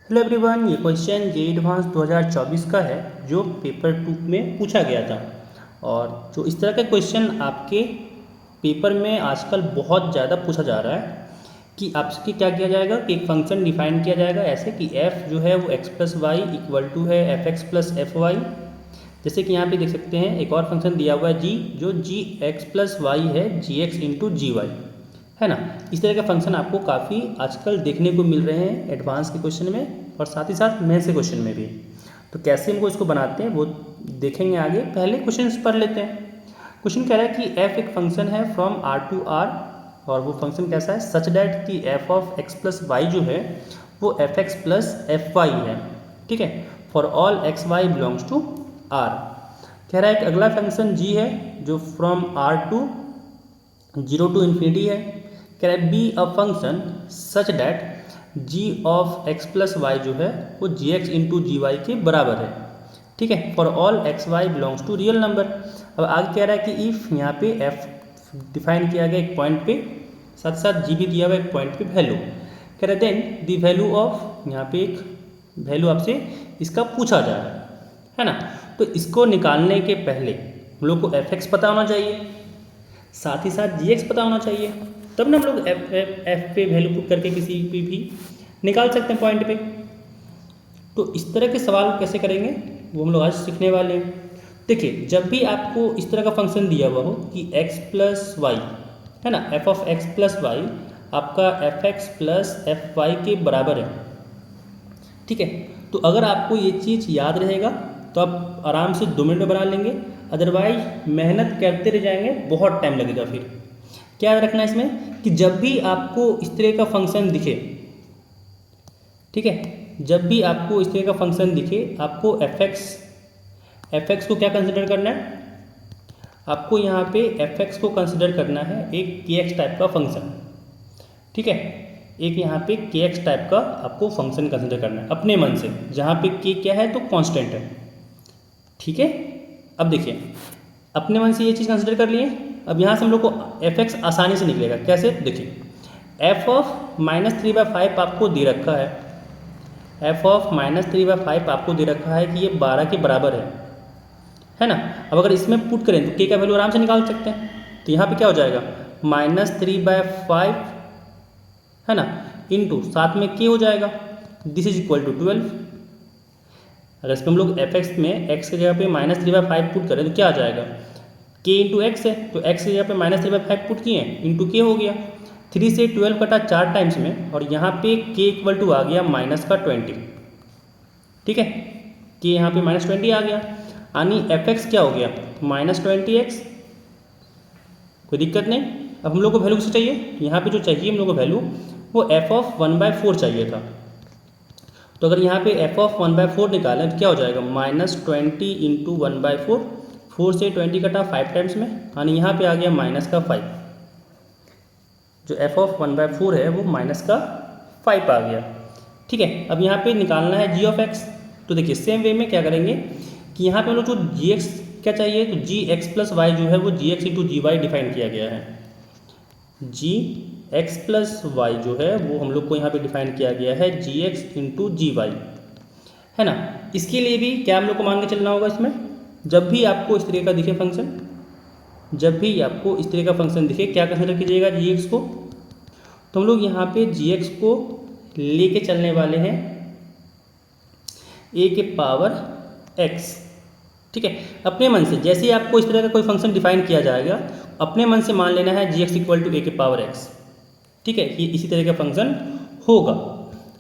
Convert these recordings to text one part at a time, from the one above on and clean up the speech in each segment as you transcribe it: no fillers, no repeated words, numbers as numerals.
Hello everyone, ये question जे advance 2024 का है जो पेपर 2 में पूछा गया था। और जो इस तरह का क्वेश्चन आपके पेपर में आजकल बहुत ज़्यादा पूछा जा रहा है कि आपसे क्या किया जाएगा कि एक फंक्शन डिफाइन किया जाएगा ऐसे कि f जो है वो x plus y equal to है f x plus f y. जैसे कि यहाँ पे देख सकते हैं एक और फंक्शन दिया हुआ है g, जो जी एक्स प्लस वाई है जी एक्स इंटू जी वाई, है ना। इस तरह के फंक्शन आपको काफ़ी आजकल देखने को मिल रहे हैं एडवांस के क्वेश्चन में और साथ ही साथ मेंस के क्वेश्चन में भी। तो कैसे हमको इसको बनाते हैं वो देखेंगे आगे। पहले क्वेश्चन पढ़ लेते हैं। क्वेश्चन कह रहा है कि f एक फंक्शन है फ्रॉम r टू r, और वो फंक्शन कैसा है सच डैट कि f of x plus y जो है वो f x plus f y है, ठीक है, for all x y belongs to r। कह रहा है कि अगला फंक्शन g है जो from r to 0 to infinity है। कह रहा है be a function such that g of x plus y जो है वो g x into g y के बराबर है, ठीक है, for all x y belongs to real number. अब आगे कह रहा है कि इफ़ यहाँ पे f डिफाइन किया गया एक पॉइंट पे, साथ साथ g भी दिया हुआ एक पॉइंट पे वैल्यू। कह रहा है देन द वैल्यू ऑफ, यहाँ पे एक वैल्यू आपसे इसका पूछा जा रहा है ना। तो इसको निकालने के पहले हम लोग को एफ एक्स पता होना चाहिए, साथ ही साथ जी एक्स पता होना चाहिए, तब ना हम लोग एफ पे वैल्यू पुट करके किसी पे भी निकाल सकते हैं पॉइंट पे। तो इस तरह के सवाल कैसे करेंगे वो हम लोग आज सीखने वाले हैं। देखिए, जब भी आपको इस तरह का फंक्शन दिया हुआ हो कि x प्लस वाई, है ना, f of x plus y आपका f x plus f y के बराबर है, ठीक है। तो अगर आपको ये चीज़ याद रहेगा तो आप आराम से 2 मिनट में बना लेंगे, अदरवाइज मेहनत करते रह जाएंगे, बहुत टाइम लगेगा। फिर क्या याद रखना है इसमें कि जब भी आपको इस तरह का फंक्शन दिखे, ठीक है, जब भी आपको इस तरह का फंक्शन दिखे आपको एफ एक्स को क्या कंसिडर करना है, आपको यहाँ पे एफ एक्स को कंसिडर करना है एक के एक्स टाइप का फंक्शन, ठीक है। एक यहाँ पे के एक्स टाइप का आपको फंक्शन कंसिडर करना है अपने मन से, जहाँ पे के क्या है तो कांस्टेंट है, ठीक है। अब देखिए, अपने मन से ये चीज़ कंसिडर कर लिए। अब यहाँ से हम लोग को एफ एक्स आसानी से निकलेगा कैसे, देखिए एफ ऑफ -3/5 आपको दे रखा है, एफ ऑफ -3/5 आपको दे रखा है कि ये 12 के बराबर है ना। अब अगर इसमें पुट करें तो के का वैल्यू आराम से निकाल सकते हैं। तो यहाँ पे क्या हो जाएगा -3/5, है ना, इंटू साथ में के हो जाएगा, दिस इज इक्वल टू 12। अगर इसमें हम लोग एफ एक्स में एक्स की जगह पे -3/5 पुट करें तो क्या आ जाएगा, के इंटू एक्स है, तो एक्स की जगह पे -3/5 पुट किए इंटू के हो गया। 3 से 12 कटा 4 टाइम्स में, और यहाँ पे के इक्वल टू आ गया -20, ठीक है, के यहाँ पे -20 आ गया, यानी एफ एक्स क्या हो गया -20x। कोई दिक्कत नहीं। अब हम लोग को वैल्यू किसे चाहिए, यहाँ पे जो चाहिए हम लोग को वैल्यू वो एफ ऑफ 1/4 चाहिए था। तो अगर यहाँ पे एफ ऑफ 1/4 निकालें तो क्या हो जाएगा -20 इंटू 1/4, 4 से 20 कटा 5 टाइम्स में, यानी यहाँ पे आ गया -5। जो एफ ऑफ 1/4 है वो -5 आ गया, ठीक है। अब यहाँ पे निकालना है जी ऑफ एक्स। तो देखिए सेम वे में क्या करेंगे कि यहाँ पे हम लोग जो जी एक्स क्या चाहिए, तो जी एक्स प्लस वाई जो है वो g x into g Y define किया गया है। जी एक्स प्लस वाई जो है वो हम लोग को यहाँ पे डिफाइन किया गया है जी एक्स इंटू जी वाई, है ना। इसके लिए भी क्या हम लोग को मान के चलना होगा, इसमें जब भी आपको इस तरह का दिखे फंक्शन, जब भी आपको इस तरह का फंक्शन दिखे क्या कंसिडर कीजिएगा जी एक्स को। तो हम लोग यहाँ पे जी एक्स को लेके चलने वाले हैं ए के पावर एक्स, ठीक है। अपने मन से जैसे ही आपको इस तरह का कोई फंक्शन डिफाइन किया जाएगा अपने मन से मान लेना है जी एक्स इक्वल टू ए के पावर एक्स, ठीक है, ये इसी तरह का फंक्शन होगा।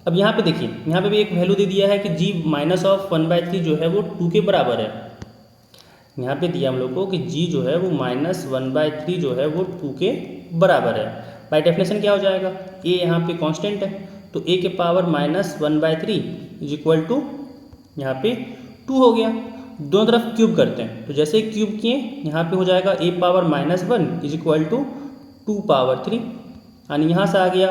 अब यहाँ पे देखिए, यहाँ पे भी एक वैल्यू दे दिया है कि जी -1/3 जो है वो 2 के बराबर है। यहाँ पे दिया हम लोग को कि g जो है वो -1/3 जो है वो 2 के बराबर है। बाय डेफिनेशन क्या हो जाएगा, a यहाँ पे कांस्टेंट है, तो a के पावर -1/3 इज इक्वल टू यहाँ पे 2 हो गया। दोनों तरफ क्यूब करते हैं, तो जैसे क्यूब किए यहाँ पे हो जाएगा a power -1 is equal to 2 power 3, यानी यहाँ से आ गया,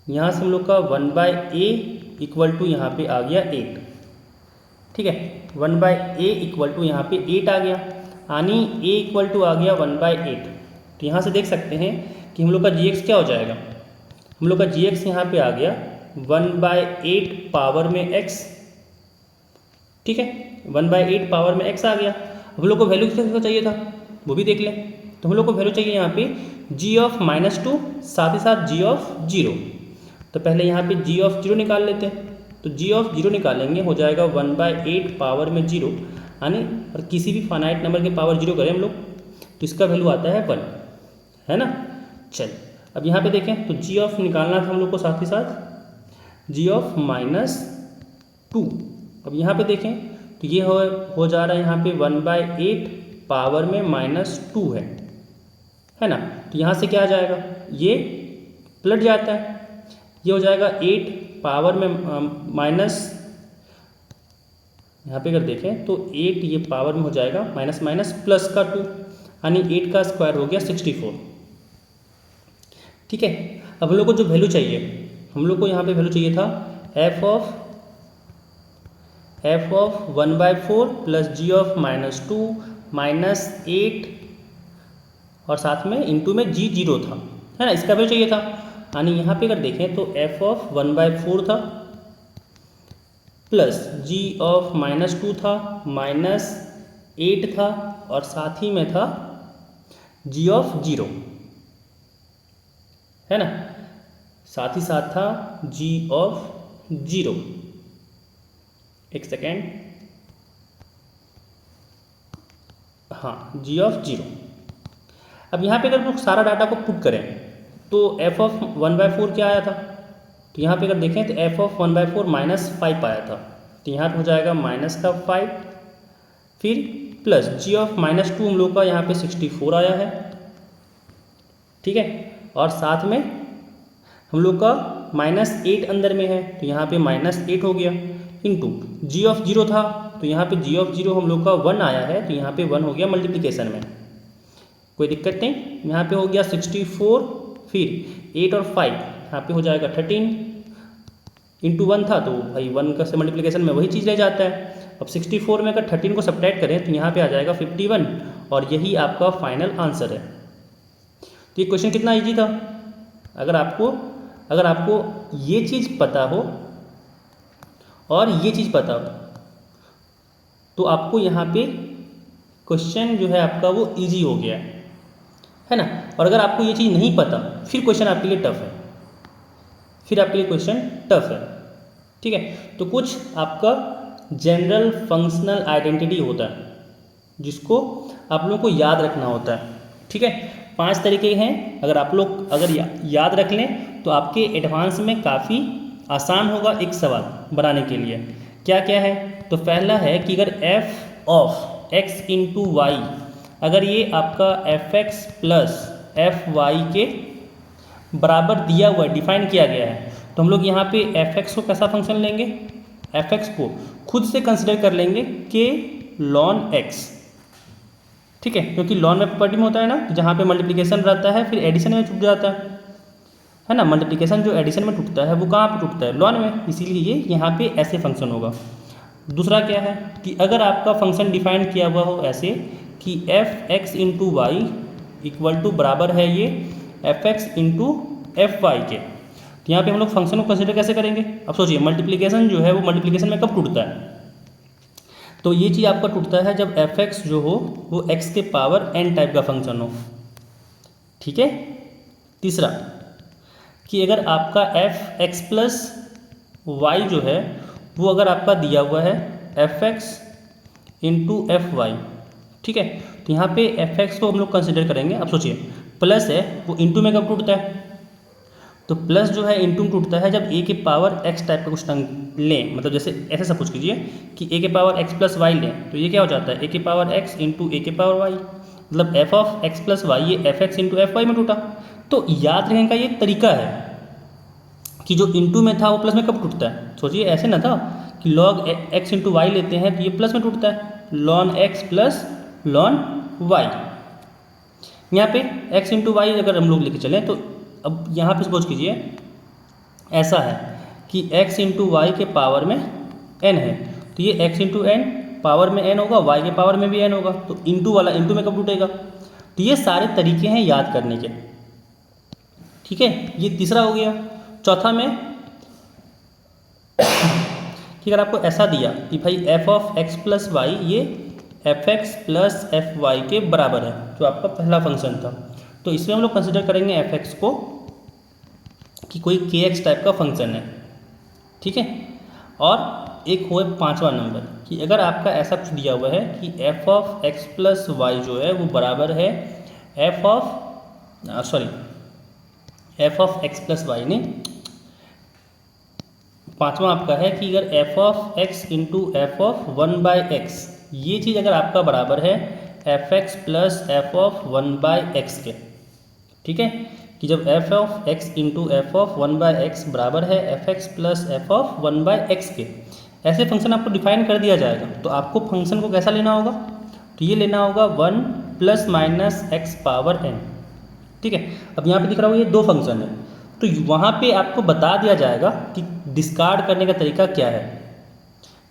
यहाँ से हम लोग का 1/a इक्वल टू यहाँ पे आ गया 8, ठीक है, 1/a इक्वल टू यहाँ पे 8 आ गया, यानी a इक्वल टू आ गया 1/8। तो यहाँ से देख सकते हैं कि हम लोग का जी एक्स क्या हो जाएगा, हम लोग का जी एक्स यहाँ पे आ गया 1/8 पावर में x, ठीक है, 1/8 पावर में x आ गया। हम लोग को वैल्यू किसका चाहिए था वो भी देख लें। तो हम लोग को वैल्यू चाहिए यहाँ पे g ऑफ -2 साथ ही साथ g ऑफ 0। तो पहले यहाँ पे g ऑफ 0 निकाल लेते हैं। तो g ऑफ 0 निकालेंगे, हो जाएगा 1/8 पावर में 0, यानी और किसी भी फाइनाइट नंबर के पावर 0 करें हम लोग तो इसका वैल्यू आता है 1, है ना। चल अब यहाँ पे देखें तो g ऑफ निकालना था हम लोग को, साथ ही साथ g ऑफ -2। अब यहाँ पे देखें तो ये हो जा रहा है यहाँ पे 1/8 पावर में -2 है ना। तो यहाँ से क्या आ जाएगा, ये पलट जाता है, ये हो जाएगा 8 पावर में माइनस, यहाँ पे अगर देखें तो 8 ये पावर में हो जाएगा माइनस माइनस प्लस का 2, यानी 8 का स्क्वायर हो गया 64, ठीक है। अब हम लोग को जो वैल्यू चाहिए, हम लोग को यहाँ पे वैल्यू चाहिए था f of 1/4 plus g of -2 -8 और साथ में इंटू में g 0 था, है ना, इसका वैल्यू चाहिए था। यानी यहाँ पे अगर देखें तो f ऑफ 1/4 था प्लस g ऑफ -2 था -8 था और साथ ही में था g ऑफ 0, है ना, साथ ही साथ था g ऑफ 0। एक सेकेंड, हाँ, g ऑफ 0। अब यहाँ पे अगर हम सारा डाटा को पुट करें तो f ऑफ 1/4 क्या आया था, तो यहाँ पे अगर देखें तो f ऑफ 1/4 -5 आया था। तो यहाँ हो जाएगा -5, फिर प्लस g ऑफ -2 हम लोग का यहाँ पे 64 आया है, ठीक है, और साथ में हम लोग का -8 अंदर में है तो यहाँ पे -8 हो गया, इंटू g ऑफ 0 था तो यहाँ पे g ऑफ 0 हम लोग का 1 आया है तो यहाँ पे 1 हो गया मल्टीप्लिकेशन में, कोई दिक्कत नहीं। यहाँ पे हो गया 64, फिर 8 और 5 यहाँ पे हो जाएगा 13, इंटू 1 था तो भाई 1 का से मल्टीप्लिकेशन में वही चीज़ रह जाता है। अब 64 में अगर 13 को सब्ट्रैक्ट करें तो यहाँ पे आ जाएगा 51 और यही आपका फाइनल आंसर है। तो ये क्वेश्चन कितना ईजी था। अगर आपको ये चीज़ पता हो और ये चीज़ पता हो तो आपको यहाँ पे क्वेश्चन जो है आपका वो इजी हो गया है ना। और अगर आपको ये चीज़ नहीं पता फिर क्वेश्चन आपके लिए टफ है, फिर आपके लिए क्वेश्चन टफ है, ठीक है। तो कुछ आपका जनरल फंक्शनल आइडेंटिटी होता है जिसको आप लोगों को याद रखना होता है, ठीक है। 5 तरीके हैं, अगर आप लोग याद रख लें तो आपके एडवांस में काफ़ी आसान होगा एक सवाल बनाने के लिए। क्या क्या है, तो पहला है कि अगर f of x into y, अगर ये आपका fx प्लस fy के बराबर दिया हुआ है, डिफाइन किया गया है, तो हम लोग यहाँ पे fx को कैसा फंक्शन लेंगे, fx को खुद से कंसिडर कर लेंगे कि ln x, ठीक है, क्योंकि लॉन में प्रॉपर्टी में होता है ना, जहाँ पे मल्टीप्लिकेशन रहता है फिर एडिशन में टूट जाता है ना। मल्टीप्लिकेशन जो एडिशन में टूटता है वो कहाँ पे टूटता है, लॉन में, इसीलिए ये यहाँ पे ऐसे फंक्शन होगा। दूसरा क्या है कि अगर आपका फंक्शन डिफाइन किया हुआ हो ऐसे कि f x into y equal to बराबर है ये f x into f y के, तो यहाँ पे हम लोग फंक्शन को कंसिडर कैसे करेंगे। अब सोचिए मल्टीप्लिकेशन जो है वो मल्टीप्लिकेशन में कब टूटता है, तो ये चीज़ आपका टूटता है जब एफ एक्स जो हो वो एक्स के पावर एन टाइप का फंक्शन हो, ठीक है। तीसरा कि अगर आपका एफ एक्स प्लस वाई जो है वो अगर आपका दिया हुआ है f x into f y, ठीक है, तो यहाँ पे एफ एक्स को हम लोग कंसिडर करेंगे। अब सोचिए प्लस है वो इंटू में कब टूटता है, तो प्लस जो है इंटू में टूटता है जब ए के पावर एक्स टाइप का कुछ लें, मतलब जैसे ऐसे सपोज कीजिए कि ए के पावर एक्स प्लस वाई लें, तो ये क्या हो जाता है ए के पावर एक्स इंटू ए के पावर वाई, मतलब f of x plus y ये f x into f y में टूटा। तो याद रखने का ये तरीका है कि जो इंटू में था वो प्लस में कब टूटता है। सोचिए ऐसे ना था कि लॉग एक्स इंटू वाई लेते हैं तो ये प्लस में टूटता है, ln x plus ln y. यहाँ पे एक्स इंटू वाई अगर हम लोग लेके चलें तो अब यहाँ पे सपोज कीजिए ऐसा है कि x इंटू वाई के पावर में n है, तो ये x इंटू एन पावर में n होगा, y के पावर में भी n होगा, तो इंटू वाला इंटू में कब टूटेगा। तो ये सारे तरीके हैं याद करने के, ठीक है। ये तीसरा हो गया। चौथा में कि अगर आपको ऐसा दिया कि भाई f of x plus y ये f x plus f y के बराबर है, जो आपका पहला फंक्शन था, तो इसमें हम लोग कंसिडर करेंगे एफ एक्स को कि कोई के एक्स टाइप का फंक्शन है, ठीक है। और एक हुआ 5वां नंबर कि अगर आपका ऐसा कुछ दिया हुआ है कि f of x plus y जो है वो बराबर है f of x plus y नहीं, 5वां आपका है कि अगर f of x into f of 1/x, ये चीज़ अगर आपका बराबर है f x plus f of 1/x के, ठीक है, कि जब f of x into f of 1/x बराबर है f x plus f of 1/x के, ऐसे फंक्शन आपको डिफाइन कर दिया जाएगा। तो आपको फंक्शन को कैसा लेना होगा, तो ये लेना होगा 1 plus minus x power n, ठीक है। अब यहाँ पे दिख रहा होगा ये दो फंक्शन है, तो वहाँ पे आपको बता दिया जाएगा कि डिस्कार्ड करने का तरीका क्या है।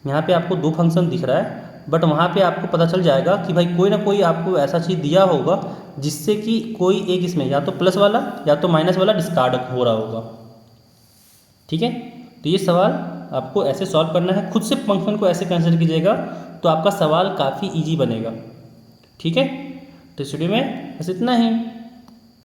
यहाँ पे आपको दो फंक्शन दिख रहा है, बट वहाँ पे आपको पता चल जाएगा कि भाई कोई ना कोई आपको ऐसा चीज़ दिया होगा जिससे कि कोई एक इसमें या तो प्लस वाला या तो माइनस वाला डिस्कार्ड हो रहा होगा, ठीक है। तो ये सवाल आपको ऐसे सॉल्व करना है, खुद से फंक्शन को ऐसे कंसिडर कीजिएगा तो आपका सवाल काफ़ी ईजी बनेगा, ठीक है। तो इस वीडियो में बस इतना ही।